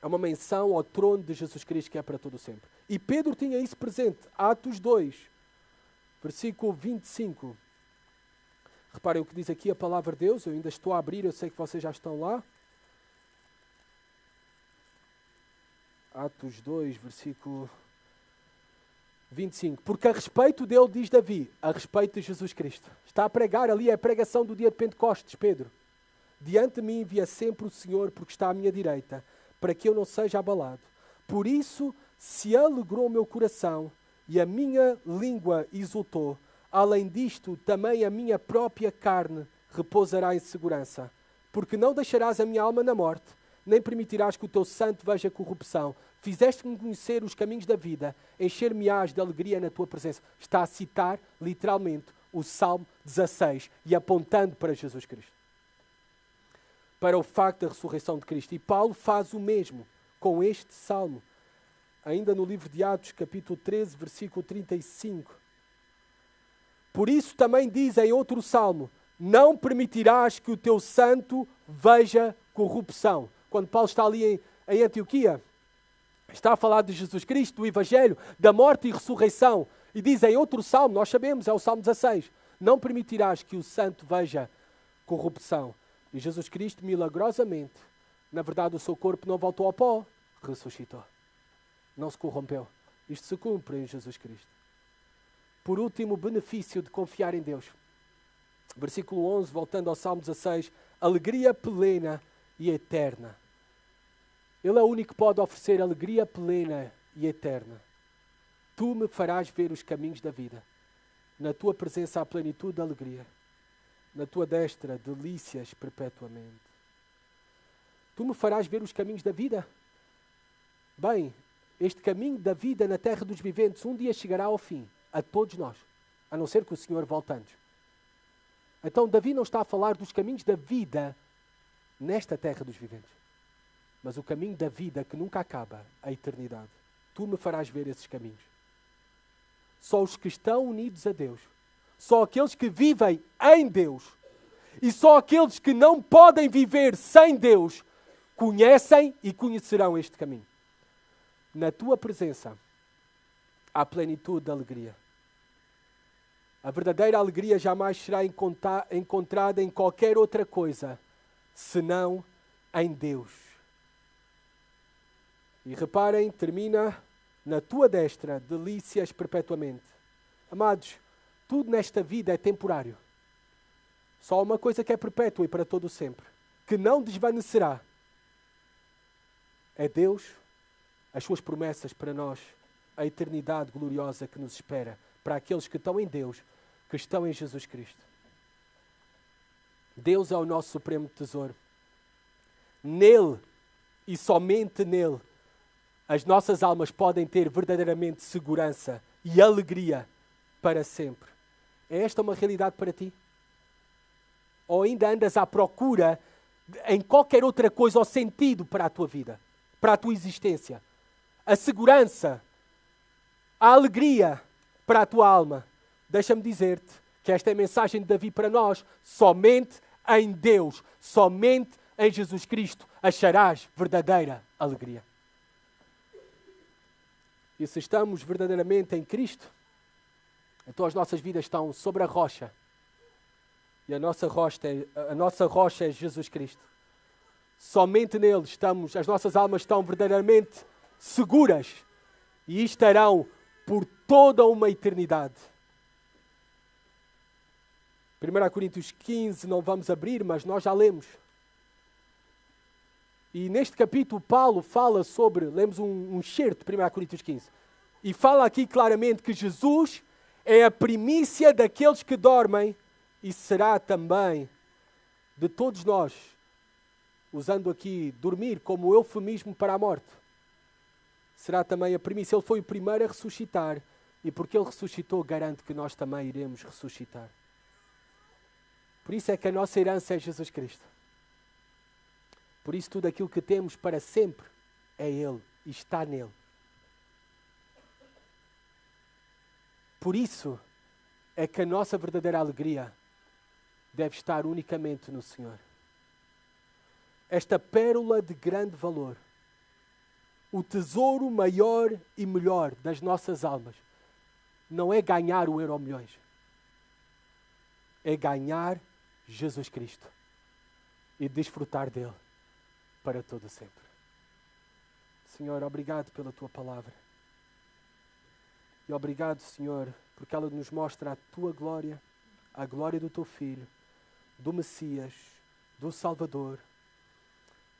é uma menção ao trono de Jesus Cristo que é para todo sempre. E Pedro tinha isso presente. Atos 2, versículo 25. Reparem o que diz aqui a palavra de Deus. Eu ainda estou a abrir, eu sei que vocês já estão lá. Atos 2, versículo 25. Porque a respeito dele, diz Davi, a respeito de Jesus Cristo. Está a pregar ali, é a pregação do dia de Pentecostes, Pedro. Diante de mim envia sempre o Senhor, porque está à minha direita, para que eu não seja abalado. Por isso se alegrou o meu coração e a minha língua exultou. Além disto, também a minha própria carne repousará em segurança. Porque não deixarás a minha alma na morte, nem permitirás que o teu santo veja corrupção. Fizeste-me conhecer os caminhos da vida, encher-me-ás de alegria na tua presença. Está a citar, literalmente, o Salmo 16 e apontando para Jesus Cristo. Para o facto da ressurreição de Cristo. E Paulo faz o mesmo com este Salmo. Ainda no livro de Atos, capítulo 13, versículo 35. Por isso também diz em outro Salmo: não permitirás que o teu santo veja corrupção. Quando Paulo está ali em Antioquia, está a falar de Jesus Cristo, do Evangelho, da morte e ressurreição. E diz em outro salmo, nós sabemos, é o Salmo 16, não permitirás que o santo veja corrupção. E Jesus Cristo, milagrosamente, na verdade o seu corpo não voltou ao pó, ressuscitou. Não se corrompeu. Isto se cumpre em Jesus Cristo. Por último, o benefício de confiar em Deus. Versículo 11, voltando ao Salmo 16, alegria plena e eterna. Ele é o único que pode oferecer alegria plena e eterna. Tu me farás ver os caminhos da vida. Na tua presença há plenitude de alegria. Na tua destra, delícias perpetuamente. Tu me farás ver os caminhos da vida. Bem, este caminho da vida na terra dos viventes um dia chegará ao fim, a todos nós, a não ser que o Senhor volte antes. Então Davi não está a falar dos caminhos da vida nesta terra dos viventes, mas o caminho da vida que nunca acaba, a eternidade. Tu me farás ver esses caminhos. Só os que estão unidos a Deus, só aqueles que vivem em Deus e só aqueles que não podem viver sem Deus conhecem e conhecerão este caminho. Na tua presença há plenitude de alegria. A verdadeira alegria jamais será encontrada em qualquer outra coisa, senão em Deus. E reparem, termina na tua destra, delícias perpetuamente. Amados, tudo nesta vida é temporário. Só há uma coisa que é perpétua e para todo o sempre, que não desvanecerá. É Deus, as suas promessas para nós, a eternidade gloriosa que nos espera, para aqueles que estão em Deus, que estão em Jesus Cristo. Deus é o nosso supremo tesouro. Nele, e somente nele, as nossas almas podem ter verdadeiramente segurança e alegria para sempre. É esta uma realidade para ti? Ou ainda andas à procura em qualquer outra coisa ou sentido para a tua vida, para a tua existência? A segurança, a alegria para a tua alma. Deixa-me dizer-te que esta é a mensagem de Davi para nós. Somente em Deus, somente em Jesus Cristo acharás verdadeira alegria. E se estamos verdadeiramente em Cristo, então as nossas vidas estão sobre a rocha. E a nossa rocha é Jesus Cristo. Somente nele as nossas almas estão verdadeiramente seguras e estarão por toda uma eternidade. 1 Coríntios 15 não vamos abrir, mas nós já lemos. E neste capítulo Paulo fala sobre, lemos um excerto de 1 Coríntios 15, e fala aqui claramente que Jesus é a primícia daqueles que dormem e será também de todos nós, usando aqui dormir como eufemismo para a morte. Será também a primícia. Ele foi o primeiro a ressuscitar e porque ele ressuscitou, garante que nós também iremos ressuscitar. Por isso é que a nossa herança é Jesus Cristo. Por isso tudo aquilo que temos para sempre é Ele e está nele. Por isso é que a nossa verdadeira alegria deve estar unicamente no Senhor. Esta pérola de grande valor, o tesouro maior e melhor das nossas almas, não é ganhar o Euromilhões, é ganhar Jesus Cristo e desfrutar dele para todo sempre. Senhor, obrigado pela tua palavra. E obrigado, Senhor, porque ela nos mostra a tua glória, a glória do teu Filho, do Messias, do Salvador,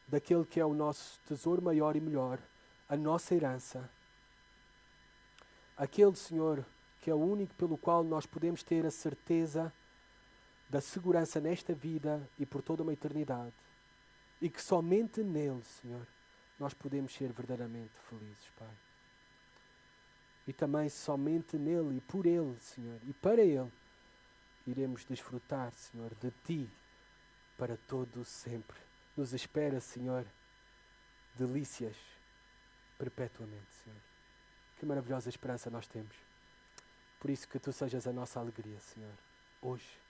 daquele que é o nosso tesouro maior e melhor, a nossa herança. Aquele, Senhor, que é o único pelo qual nós podemos ter a certeza da segurança nesta vida e por toda uma eternidade. E que somente nele, Senhor, nós podemos ser verdadeiramente felizes, Pai. E também somente nele e por ele, Senhor, e para ele, iremos desfrutar, Senhor, de Ti para todo sempre. Nos espera, Senhor, delícias perpetuamente, Senhor. Que maravilhosa esperança nós temos. Por isso que Tu sejas a nossa alegria, Senhor, hoje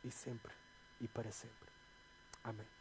e sempre e para sempre. Amém.